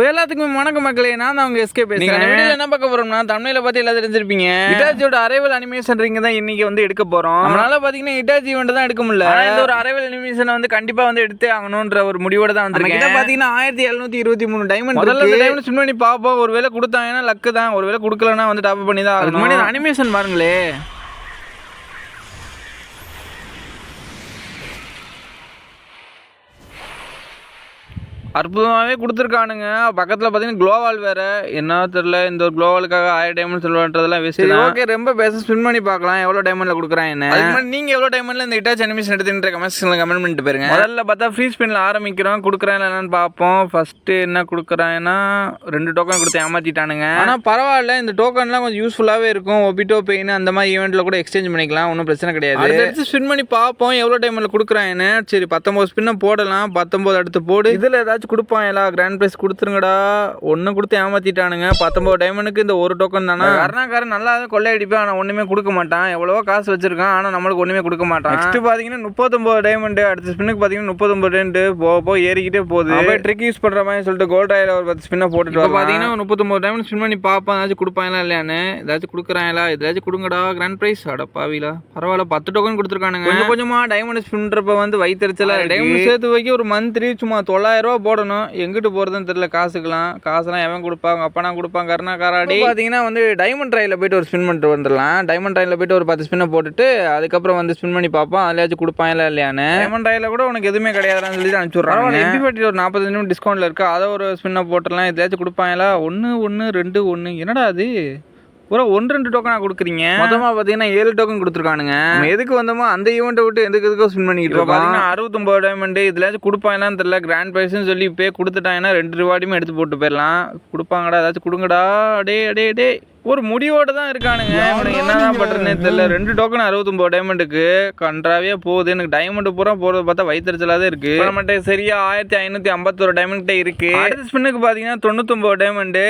எல்லாத்துக்குமே வணக்கம் மக்களே, நான் தான் அவங்க எஸ்கே பேசுறேன். வீடியோல என்ன பார்க்க போறோம்னா, தமிழ்ல பார்த்து எல்லாரும் தெரிஞ்சிருப்பீங்க. இட்டாச்சியோட அரைவல் அனிமேஷன் ரிங் தான் இன்னைக்கு வந்து எடுக்க போறோம். நம்மளால பாத்தீங்கன்னா இட்டாச்சி ஈவென்ட் தான் எடுக்க முடியல. இந்த ஒரு அரைவல் அனிமேஷன் வந்து கண்டிப்பா வந்து எடுத்தே ஆகணும்ன்ற ஒரு முடிவோட தான் வந்திருக்கேன். கிட்ட பாத்தீங்கன்னா 1723 டைமண்ட். முதல்ல இந்த டைமண்ட் ஸ்பின் பண்ணி பாப்போம். ஒருவேளை கொடுத்தாங்கன்னா லக்கு தான், ஒருவேளை கொடுக்கலன்னா வந்து டாப் பண்ணி தான். அதுக்கு முன்னாடி அனிமேஷன் பாருங்களே. அற்புதமாகவே கொடுத்துருக்கானுங்க. பக்கத்தில் பார்த்தீங்கன்னா க்ளோவால் வேறு என்ன தெரில. இந்த ஒரு க்ளோவாலுக்காக 1000 டைமண்ட் சொல்லுன்றதெல்லாம் வேஸ்ட். ஓகே, ரொம்ப பேச ஸ்பின் பண்ணி பார்க்கலாம் எவ்வளோ டைமண்டில் கொடுக்குறேன் என்ன. நீங்கள் எவ்வளோ டைமண்டில் இந்த இட்டாச் அனிமேஷன் எடுத்துன்ற கமெண்ட்ஸில் கமெண்ட் பண்ணிட்டு போயிருங்க. முதல்ல பார்த்தா ஃப்ரீ ஸ்பின்னில் ஆரம்பிக்கிறோம். கொடுக்குறேன் என்னன்னு பார்ப்போம். ஃபஸ்ட்டு என்ன கொடுக்குறேன்னா 2 டோக்கன் கொடுத்து ஏமாற்றிட்டானுங்க. ஆனால் பரவாயில்ல, இந்த டோக்கன்லாம் கொஞ்சம் யூஸ்ஃபுல்லாகவே இருக்கும். ஒபிட்டோ பெயின் அந்த மாதிரி ஈவெண்ட்டில் கூட எக்ஸ்சேஞ்ச் பண்ணிக்கலாம், ஒன்றும் பிரச்சனை கிடையாது. அடுத்து ஸ்பின் பண்ணி பார்ப்போம் எவ்வளோ டைமில் கொடுக்குறான்னு. சரி 19 ஸ்பின்னை போடலாம். 19 அடுத்து போடு. இதில் ஏதாச்சும் கொடுப்பான் எல்லாம் கிராண்ட் பிரைஸ் கொடுத்துருங்கடா. ஒன்று கொடுத்து ஏமாத்திட்டானுங்க. 19 டைமண்டுக்கு இந்த ஒரு டோக்கன் தானே. கருணாக்காரன் நல்லா கொள்ளையடிப்பான், ஆனால் ஒன்றுமே கொடுக்க மாட்டான். எவ்வளவோ காசு வச்சிருக்கான், ஆனால் நம்மளுக்கு ஒன்றுமே கொடுக்க மாட்டான். நெக்ஸ்ட் பார்த்தீங்கன்னா 39 டைமண்டு. அடுத்த ஸ்பின்னுக்கு பார்த்தீங்கன்னா 39 டைமண்டு போக ஏறிக்கிட்டே போகுது. ட்ரிக் யூஸ் பண்ணுற மாதிரி சொல்லிட்டு கோல்ட் ராயில் ஒரு 10 ஸ்பின்னை போட்டுட்டு பார்த்தீங்கன்னா 39 டைமண்ட் ஸ்பின் பண்ணி பார்ப்பான். ஏதாச்சும் கொடுப்பாங்களா இல்லையான்னு. ஏதாச்சும் கொடுக்குறாங்களா, ஏதாச்சும் கொடுங்கடா கிராண்ட் பிரைஸ். அடப்பாவிலா, பரவாயில்ல 10 டோக்கன் கொடுத்துருக்கானுங்க. கொஞ்சம் கொஞ்சமாக டைமண்ட் ஸ்பின்ன்றப்ப வந்து வைத்தறிச்சல டைமண்ட் சேர்த்து வைக்க ஒரு மந்த்லி சும்மா 900 ரூபா போடணும். எங்கிட்டு போகிறதுன்னு தெரியல. காசுலாம் எவன் கொடுப்பாங்க, அப்பனா கொடுப்பாங்க கருணாக்காராடி. பார்த்தீங்கன்னா வந்து டைமண்ட் ட்ரையில் போய்ட்டு ஒரு ஸ்பின் பண்ணிட்டு வந்துடலாம். டைமண்ட் ட்ரையில் போய்ட்டு ஒரு 10 ஸ்பின்னை போட்டுட்டு அதுக்கப்புறம் வந்து ஸ்பின் பண்ணி பார்ப்போம் அதுலேயாச்சும் கொடுப்பாங்களா இல்லையான்னு. டைமண்ட் ட்ரையில் கூட உனக்கு எதுவுமே கிடையாதுன்னு சொல்லி அனுப்பிச்சுட்றாங்க. எப்படி ஒரு 40 நிமிஷம் டிஸ்கவுண்ட்டில் இருக்குது, அதை ஒரு ஸ்பின்னை போட்டுடலாம். இதுலேயாச்சும் கொடுப்பாங்களா. 1 1 2 1 என்னடா அது பூரா 1-2 டோக்கனாக கொடுக்குறீங்க. மொத்தமாக பார்த்தீங்கன்னா 7 டோக்கன் கொடுத்துருக்கானுங்க. எதுக்கு வந்தோமோ அந்த ஈவெண்ட்டை விட்டு எதுக்கோ ஸ்பின் பண்ணிக்கிட்டு இருக்கோம். பார்த்தீங்கன்னா 69 டைமண்ட். இதுலாச்சும் கொடுப்பாங்களான்னு தெரியல. கிராண்ட் ப்ரைஸ்ன்னு சொல்லி இப்போ கொடுத்துட்டாங்கன்னா 2 ரிவார்டுமே எடுத்து போட்டு போயிடலாம். கொடுப்பாங்கடா, ஏதாச்சும் கொடுங்கடா. டே ஒரு முடிவோடு தான் இருக்கானுங்க. இவனுக்கு என்னதான் பண்ணுறதுனே தெரியல. 2 டோக்கன் 69 டைமண்டுக்கு கன்றாவே போகுது. எனக்கு டைமண்ட் பூரா போகிறது பார்த்தா வைத்தறிச்சலாக தான் இருக்குது. நம்மகிட்ட சரியா 1551 டைமண்ட் இருக்கு. அடுத்த ஸ்பின்னுக்கு பார்த்தீங்கன்னா 99 டைமண்டு.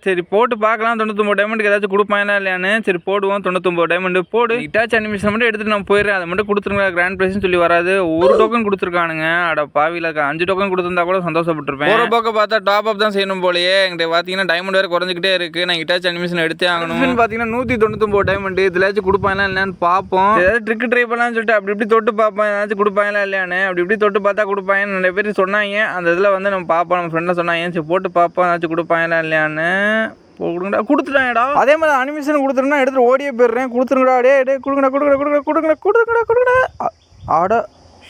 சரி போட்டு பார்க்கலாம் 99 டைமண்டுக்கு ஏதாச்சும் கொடுப்பாங்களா இல்லையான்னு. சரி போடுவோம். 99 டைமண்டு போடு. இட்டாச் அனிமேஷன் மட்டும் எடுத்துட்டு நான் போயிடுறேன். அதை மட்டும் கொடுத்துருங்க. கிராண்ட் ப்ரைஸ்ன்னு சொல்லி வராது. ஒரு டோக்கன் கொடுத்துருக்கானுங்க. அட பாவில 5 டோக்கன் கொடுத்துருந்தா கூட சந்தோஷப்பட்டிருப்பேன். போகிற போக்க பார்த்தா டாப் அப் தான் செய்யணும் போலயே. எங்கிட்ட பார்த்தீங்கன்னா டைமண்ட் வேறு குறைஞ்சிக்கிட்டே இருக்குது. நான் இட்டாச் அனிமேஷன் எடுத்து பார்த்தீங்கன்னா 199 டைமண்ட். இதுலாச்சும் கொடுப்பாங்களா இல்லையான்னு பார்ப்போம். ஏதாவது ட்ரிக் ட்ரை பண்ணலாம்னு சொல்லிட்டு அப்படி இப்படி தொட்டு பார்ப்போம். ஏதாச்சும் கொடுப்பாங்களா இல்லையான்னு. அப்படி இப்படி தொட்டு பார்த்தா கொடுப்பாங்கன்னு நிறைய பேர் சொன்னாங்க. அந்த இதில் வந்து நம்ம பார்ப்போம். நம்ம ஃப்ரெண்டில் சொன்னாங்க. சரி போட்டு பார்ப்போம் ஏதாச்சும் கொடுப்பாங்களா இல்லையான்னு. கொடுத்துட்டாங்கடா. அதே மாதிரி அனிமேஷன் கொடுத்துருன்னா எடுத்துட்டு ஓடியே போயிடுறேன். கொடுத்துருங்கடா. டே கொடுங்கடா. ஆட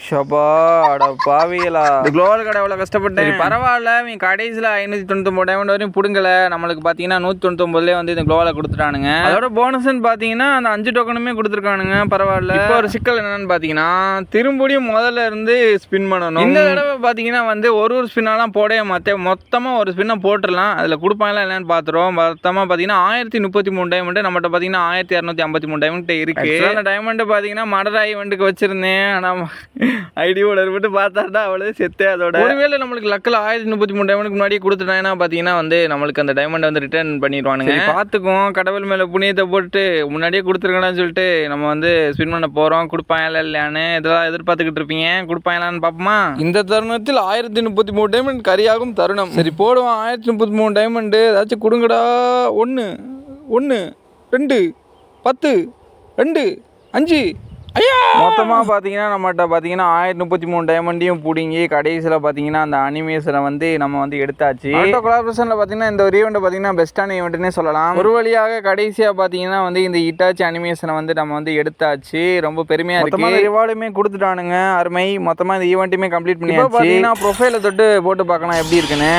ஷபா அட பாவியலா. இந்த குளோவல் கடை எவ்வளோ கஷ்டப்பட்டேன். பரவாயில்ல, நீ கடைசியில் 599 டைமண்ட் வரையும் பிடுங்கல. நம்மளுக்கு பார்த்தீங்கன்னா 199 வந்து இந்த குளோவலை கொடுத்துட்டானுங்க. அதோட போனஸ்ன்னு பார்த்தீங்கன்னா அந்த 5 டோக்கனுமே கொடுத்துருக்கானுங்க. பரவாயில்ல. இப்போ ஒரு சிக்கல் என்னன்னு பார்த்தீங்கன்னா திரும்பியும் முதல்ல இருந்து ஸ்பின் பண்ணணும். இந்த தடவை பார்த்தீங்கன்னா வந்து ஒரு ஸ்பின்னாலாம் போடவே மொத்தமாக ஒரு ஸ்பின்னை போட்டுடலாம். அதில் கொடுப்பாங்களா இல்லைன்னு பார்த்துருவோம். மொத்தமாக பார்த்தீங்கன்னா 1033 டைமண்ட். நம்மகிட்ட பார்த்தீங்கன்னா 1253 டைமண்ட் இருக்கு. அந்த டைமண்ட் பார்த்தீங்கன்னா மடரா ஈவெண்ட்டுக்கு வச்சிருந்தேன். ஆனால் ஐடியோட இருந்துட்டு பார்த்தாடா அவ்வளோ செத்தே. அதோட ஒருவேளை நம்மளுக்கு லக்கில் 1033 டைமண்டுக்கு முன்னாடியே கொடுத்துட்டாங்கன்னா பார்த்தீங்கன்னா வந்து நம்மளுக்கு அந்த டைமண்டை வந்து ரிட்டர்ன் பண்ணிடுவானுங்க. பார்த்துக்குவோம். கடவுள் மேலே புண்ணியத்தை போட்டு முன்னாடியே கொடுத்துருக்கணும்னு சொல்லிட்டு நம்ம வந்து ஸ்பின் பண்ண போகிறோம். கொடுப்பாங்களா இல்லையான்னு இதெல்லாம் எதிர்பார்த்துக்கிட்டு இருப்பீங்க. கொடுப்பாங்களான்னு பார்ப்போமா. இந்த தருணத்தில் 1033 டைமண்ட் கரியாகும் தருணம். சரி போடுவோம். 1033 டைமண்டு. ஏதாச்சும் கொடுங்கடா. 1 1 2 10 2 5 ஐயா. மொத்தமாக பார்த்தீங்கன்னா நம்மகிட்ட பார்த்தீங்கன்னா 1033 டைமண்டையும் பிடிங்கி கடைசியில் பார்த்தீங்கன்னா அந்த அனிமேஷனை வந்து நம்ம வந்து எடுத்தாச்சு. ஆட்டோ கொலாபரேஷனில் பார்த்தீங்கன்னா இந்த ஒரு ஈவெண்ட்டை பார்த்தீங்கன்னா பெஸ்ட்டான ஈவெண்ட்னே சொல்லலாம். ஒரு வழியாக கடைசியாக பார்த்தீங்கன்னா வந்து இந்த இட்டாச்சி அனிமேஷனை வந்து நம்ம வந்து எடுத்தாச்சு. ரொம்ப பெருமையாக இருக்குது. ரிவார்டுமே கொடுத்துட்டானுங்க. அருமை. மொத்தமாக இந்த ஈவெண்ட்டுமே கம்ப்ளீட் பண்ணி பார்த்தீங்கன்னா ப்ரொஃபைலை தொட்டு போட்டு பார்க்கலாம் எப்படி இருக்குன்னு.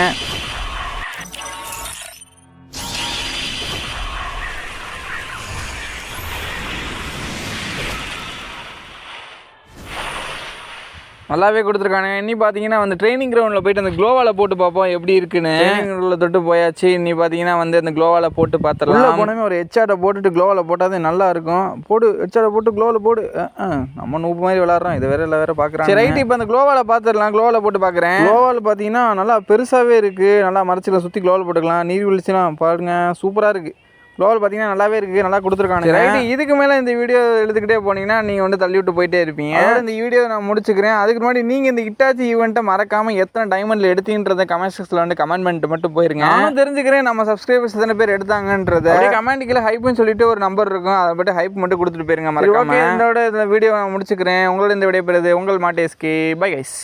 நல்லாவே கொடுத்துருக்கானுங்க. இன்னி பார்த்தீங்கன்னா வந்து ட்ரைனிங் கிரவுண்டில் போயிட்டு அந்த க்ளோவால் போட்டு பார்ப்போம் எப்படி இருக்குன்னு. ட்ரைனிங் கிரவுண்டில் தொட்டு போயாச்சு. இன்னி பார்த்தீங்கன்னா வந்து அந்த க்ளோவால் போட்டு பார்த்துடலாம். போனமே ஒரு ஹெட்ஷாட்டை போட்டுட்டு க்ளோவால் போட்டால் தான் நல்லா இருக்கும். போடு ஹெட்ஷாட்டை போட்டு க்ளோவில் போடு. நம்ம நூப்பு மாதிரி விளாட்றோம். இது வேறு இல்லை வேறு பார்க்குறேன். சரி ரைட்டு. இப்போ அந்த க்ளோவால் பார்த்துடலாம். க்ளோவால் போட்டு பார்க்குறேன். க்ளோவால் பார்த்தீங்கன்னா நல்லா பெருசாகவே இருக்குது. நல்லா மறைச்சிக்கலாம். சுற்றி க்ளோவால் போட்டுக்கலாம். நீர்வீழ்ச்சிலாம் பாருங்க சூப்பராக இருக்குது. க்ளோவால் பார்த்தீங்கன்னா நல்லாவே இருக்குது, நல்லா கொடுத்துருக்காங்க. ரைட்டு, இதுக்கு மேலே இந்த வீடியோ எடுத்துக்கிட்டே போனீங்கன்னா நீங்கள் வந்து தள்ளி விட்டு போயிட்டே இருப்பீங்க. இந்த வீடியோ நான் முடிச்சுக்கிறேன். அதுக்கு முன்னாடி நீங்கள் இந்த ஹிட்டாச்சி ஈவெண்ட்டை மறக்காமல் எத்தனை டைமண்டில் எடுத்தீங்கன்றத கமெண்ட் செக்ஷனில் வந்து கமெண்ட் பண்ணிட்டு மட்டும் போயிருங்க. நான் தெரிஞ்சுக்கிறேன் நம்ம சப்ஸ்கிரைபர்ஸ் எத்தனை பேர் எடுத்தாங்கன்றத. கமெண்ட் கீழே ஹைப்னு சொல்லிட்டு ஒரு நம்பர் இருக்கும், அதை பற்றி ஹைப் மட்டும் கொடுத்துட்டு போயிருங்க மறக்காம. இந்த வீடியோ நான் முடிச்சுக்கிறேன். உங்களோட இந்த வீடியோ பெறுது உங்கள் மாட்டேஸ்கே. Bye guys.